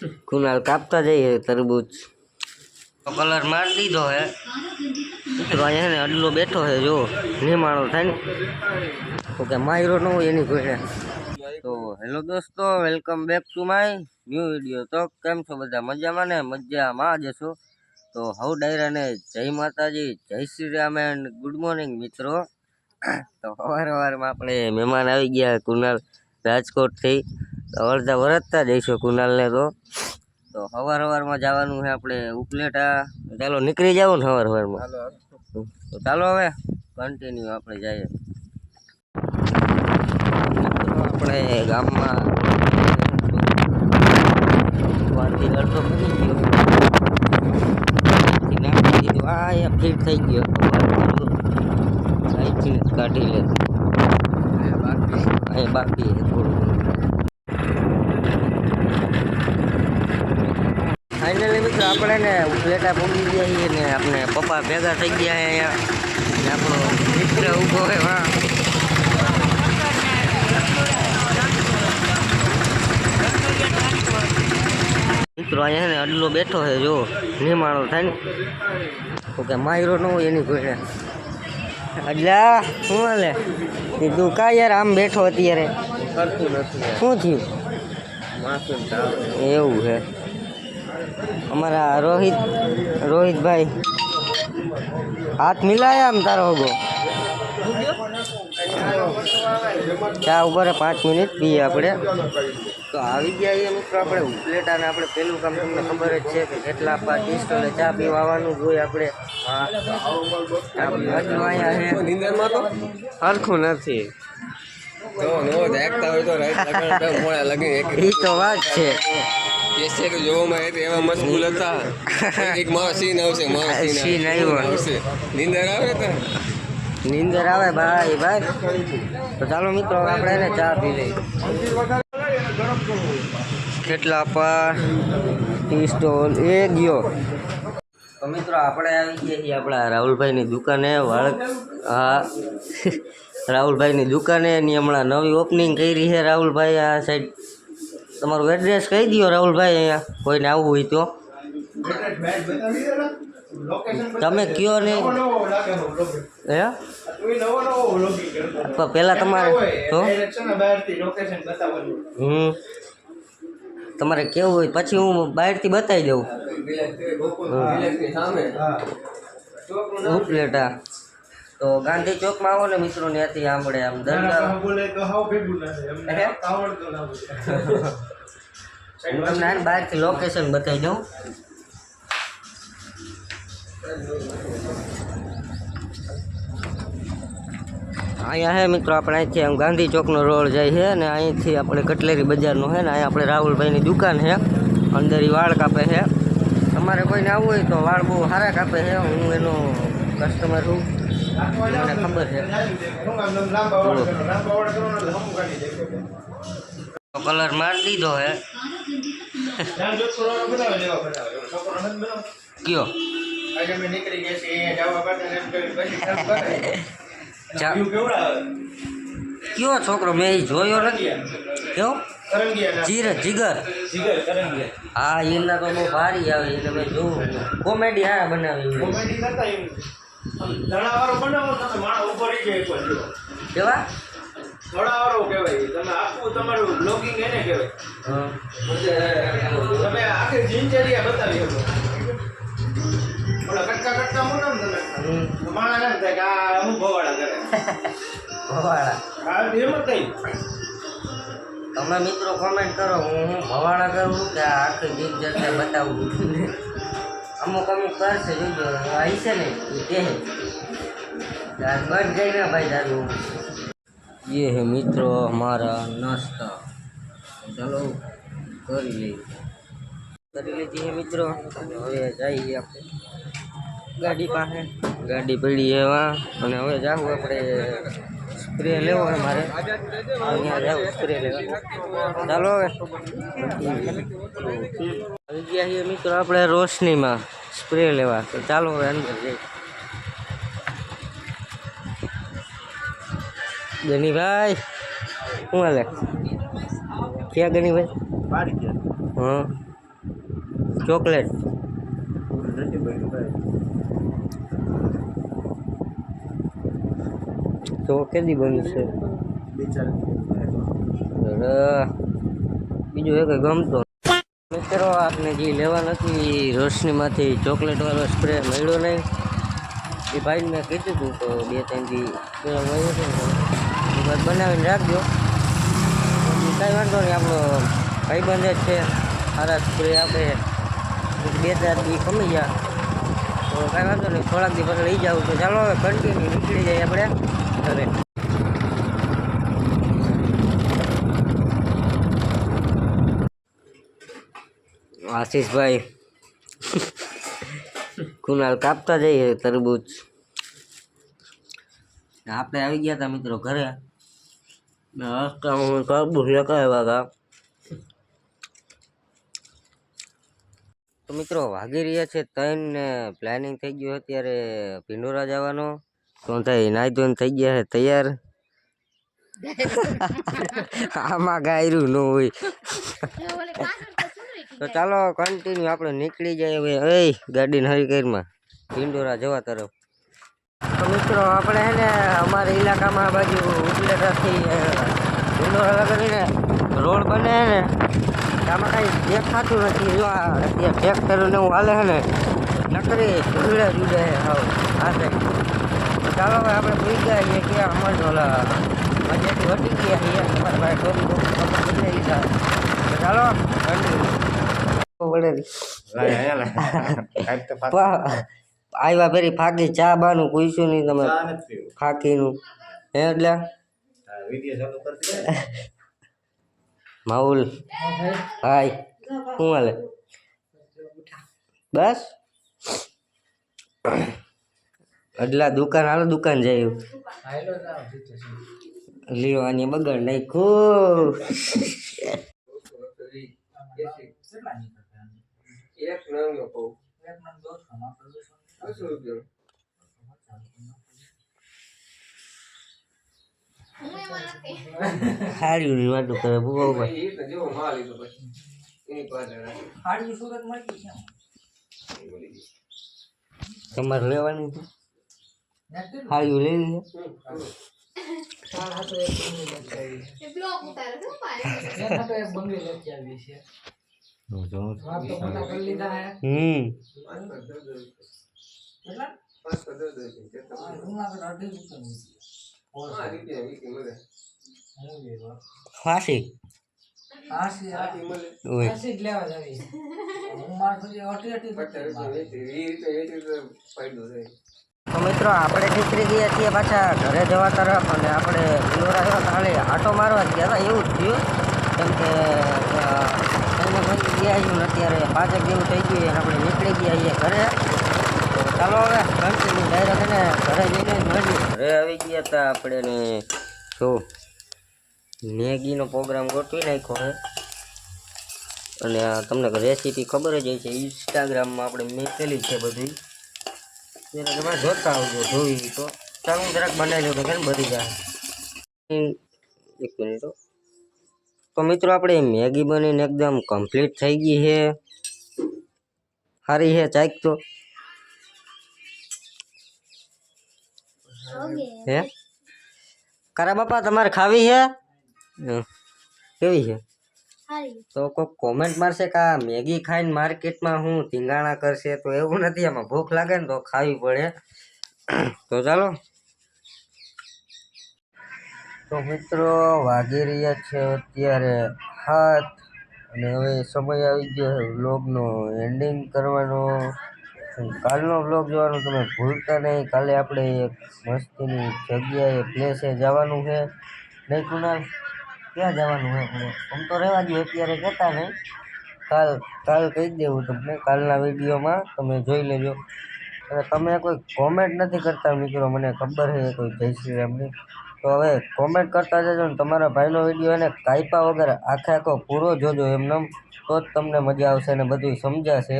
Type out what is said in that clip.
कुणाल कापता जाइए तरबूज तो कलर मार दीधो है तो अँ ने अडलो बैठो है जो निमाणो थाय ने तो क्या मायरो न हो एनी कोई तो हेलो दोस्तों welcome back to my new video. तो केम छो बधा मजा में ने मजा में ज छो। तो हव डायरा ने जय माताजी जय Shri Ram and good morning मित्रों। तो हवार में अपने मेहमान आई गया कुणाल राजकोट थी तो अर्धा वरसता जईशो कुणाल ने तो हवार में जवानुं है अपने उपलेटा। चालो निकली जाओ ने हवार में तो चालो हवे कंटीन्यू अपने जाइए अपने गाम में अर्धो बनी गयो नाखी दीधुं आ फीट थई गयो काढ़ी ले बाकी है थोड़ું फाइनली मित्र अपने ने उपलेटा पहुंची गया ने अपने पप्पा भेगा थई गया है अहींया आपणो मित्र ऊभो है वहां मित्रों अँ ने अडलो बैठो है जो निमाणो थाय ने तो क्या मायरो न हो एनी कोई अडला शू हाले तू का यार आम बैठो अत्यारे शू थयुं एवं है हमारा रोहित भाई हाथ मिलाया हम तारो होगो चा ऊपर 5 मिनिट पीए अपने तो आई गया ये मित्र अपने उपलेटा ने अपने पहलू काम तमने खबर ज छे के કેટલા આપા ટી સ્ટોલે ચા પીવાનું જોઈ આપણે આટલું આયા હે નીંદર માં તો હરખું નથી તો નો દેખતા હોય તો રાઈટ લગન મોળા લગે ઈ તો વાત છે કેસે કે જોવામાં એટલે એવા મશગુલ હતા એક મારો સીન આવશે મારો સીન આવશે નીંદર આવે તો નીંદર આવે ભાઈ તો ચાલો મિત્રો આપણે એને ચા પી લઈએ કેટલા પર ટી સ્ટોલ એ ગયો તો મિત્રો આપણે આવી ગયા છીએ આપણા રાહુલભાઈની દુકાને હા રાહુલભાઈની દુકાને એની હમણાં નવી ઓપનિંગ કરી છે રાહુલભાઈ આ સાઈડ તમારું એડ્રેસ કહી દો રાહુલભાઈ અહીંયા કોઈને આવવું હોય તો તમે કયો ને હે પહેલાં તમારે તો તમારે કેવું હોય પછી હું બહારથી બતાવી દઉં ઉપલેટા તો ગાંધી ચોકમાં આવો ને મિત્રો ત્યાંથી આંબળે આમ હું તમને બહારથી લોકેશન બતાવી દઉં અહીંયા હે મિત્રો આપણે અહીંથી આમ ગાંધી ચોકનો રોડ જાય છે અને અહીંથી આપણે કટલેરી બજારનો છે ને અહીંયા આપણે રાહુલભાઈની દુકાન છે અંદર વાળ કાપે છે તમારે કોઈને આવવું હોય તો વાળ બહુ સારા કાપે છે હું એનો કસ્ટમર છું મને ખબર છે કલર માર દીધો હે કયો કયો છોકરો મેં જોયો નથી કયો જીગર હા એના તો બહુ ભારી આવે એટલે મેં જોવું કોમેડી હા બનાવી કેવા થોડાવાળો કહેવાય તમે આખું તમારું બ્લોગિંગ એને કહેવાય તમે આખી દિનચર્યા બતાવી શકો ઓલા કટકા મોટો ને તમે માણા એમ થાય કે આ હું ભવાડા કરે ભવાડા હા એમ જ થઈ તમે મિત્રો કોમેન્ટ કરો હું ભવાડા કરું કે આખી દિનચર્યા બતાવું અમુક કરશે જોજો આવી છે ને એ કહે બસ જઈને ભાઈ તારું ये है मित्रों हमारा नाश्ता चलो कर लीजिए मित्रों હવે જઈએ આપણે ગાડી પાસે ગાડી પડી है वहाँ અને હવે જાવું આપણે સ્પ્રે લેવો है મારે અહીંયા જાવું સ્પ્રે લેવા ચાલો હવે આવી ગયા છીએ મિત્રો આપણે રોશનીમાં સ્પ્રે લેવા તો ચાલો હવે અંદર જઈએ गनी भाई શું હાલે ક્યાં ગની ભાઈ हाँ ચોકલેટ નથી બન્યું ભાઈ. તો કેદી બન્યું છે? અરે, બીજું એક ગમતો મિત્રો આપને જે લેવા નથી રોશનીમાંથી ચોકલેટ વાળો સ્પ્રે મળ્યો નહીં. એ ભાઈને મેં કીધું હતું તો 2-3 દી પેલા મળ્યો છે ને તો એ વાત બનાવીને રાખજો. કાંઈ વાંધો નહીં, આપણો ભાઈબંધ જ છે, સારા સ્પ્રે આપે. 2-4 દી કમી ગયા તો કાંઈ વાંધો નહીં, થોડાક દી પછી લઈ જાવ. તો ચાલો હવે કન્ટિન્યુ નીકળી જાય આપણે ઘરે. આશીષભાઈ કુનાલ કાપતા જઈએ તરબૂચ. આપણે આવી ગયા હતા મિત્રો ઘરે. રસ્તામાં તરબૂચ લગાવ્યા હતા. તો મિત્રો વાગી રહ્યા છે 3 ને પ્લાનિંગ થઈ ગયું અત્યારે પિંડોરા જવાનો. તો થાય નાઈ ધોઈને થઈ ગયા છે તૈયાર. આમાં ગાયરું ન હોય. તો ચાલો કન્ટિન્યુ આપણે નીકળી જાય હવે. ગાડીને હરી કરીમાં પિંડોરા જવા તરફ. તો મિત્રો આપણે હે ને અમારા ઇલાકામાં આ બાજુ ઉપલેટાથી પિંડોરા લગાવીને રોડ બને છે ને, આમાં કાંઈ દેખાતું નથી. જો અત્યારે ટ્રેક્ટર ને હું હાલે છે ને નકરી જુડે જુડે હાવ હા સાહેબ. તો ચાલો હવે આપણે ભૂલી ગયા છીએ ક્યાં અમારે ઓલા મજાથી વટી ગયા છીએ. તમારા ભાઈ ટોપી બદલાઈ લીધા. તો ચાલો આવ્યા ફેરી ફાકી ચા બાનું પૂછ્યું નહીં તમે? ફાકીનું હે એટલે માઉલ હાય શું હાલે? બસ એટલે દુકાન હાલો દુકાન જાય લેવાની બગાડ નાખ્યું. હાર્યું ની વાતો કરે ભૂગો ભાઈ. તમારે લેવાનું છે? હાર્યું લઈ લઈએ. ફાંસી તો મિત્રો આપણે નીકળી ગયા છીએ પાછા ઘરે જવા તરફ. અને આપણે પિંડોરા જવા ખાલી આટો મારવા જ ગયા હતા એવું જ થયું. કેમ કે ગયા આવ્યું અત્યારે 5 જેવું થઈ ગયું અને આપણે નીકળી ગયા છીએ ઘરે. તો ચાલો હવે કન્ટિન્યુ ડાયરેક્ટ એને ઘરે જઈને જ મળીએ. ઘરે આવી ગયા હતા આપણે ને જો મેગીનો પ્રોગ્રામ ગોઠવી નાખ્યો છે. અને તમને રેસીપી ખબર જ છે, ઇન્સ્ટાગ્રામમાં આપણે મેકેલી છે બધી. ત્યારે તમે જોતા આવજો, જોઈ તો ચાલો હું જરાક બનાવી લઉં તો કેમ બધી જાય. 1 મિનિટ. તો મિત્રો આપણે મેગી બનીને એકદમ કમ્પ્લીટ થઈ ગઈ છે. સારી છે ચાક તો હે કારા બાપા તમારે ખાવી છે? કેવી છે? તો કોઈ કોમેન્ટ મારશે કે આ મેગી ખાઈને માર્કેટમાં હું ધીંગાણા કરશે, તો એવું નથી. આમાં ભૂખ લાગે ને તો ખાવી પડે. તો ચાલો. તો મિત્રો વાગી રહ્યા છે અત્યારે 7 અને હવે સમય આવી ગયો છે વ્લોગનો એન્ડિંગ કરવાનો. કાલનો વ્લોગ જોવાનું તમે ભૂલતા નહીં. કાલે આપણે એક મસ્તીની જગ્યાએ પ્લેસે જવાનું છે. નહીં કુનાલ? ક્યાં જવાનું છે? આમ તો રહેવા દો અત્યારે કહેતા નહીં. કાલ કહી દેવું તમને. કાલના વિડીયોમાં તમે જોઈ લેજો. અને તમે કોઈ કોમેન્ટ નથી કરતા મિત્રો, મને ખબર છે કોઈ જય શ્રી રામની. તો હવે કોમેન્ટ કરતા જજો ને તમારા ભાઈનો વિડીયો એને કાપ્યા વગર આખો પૂરો જોજો એમને, તો જ તમને મજા આવશે અને બધું સમજાશે.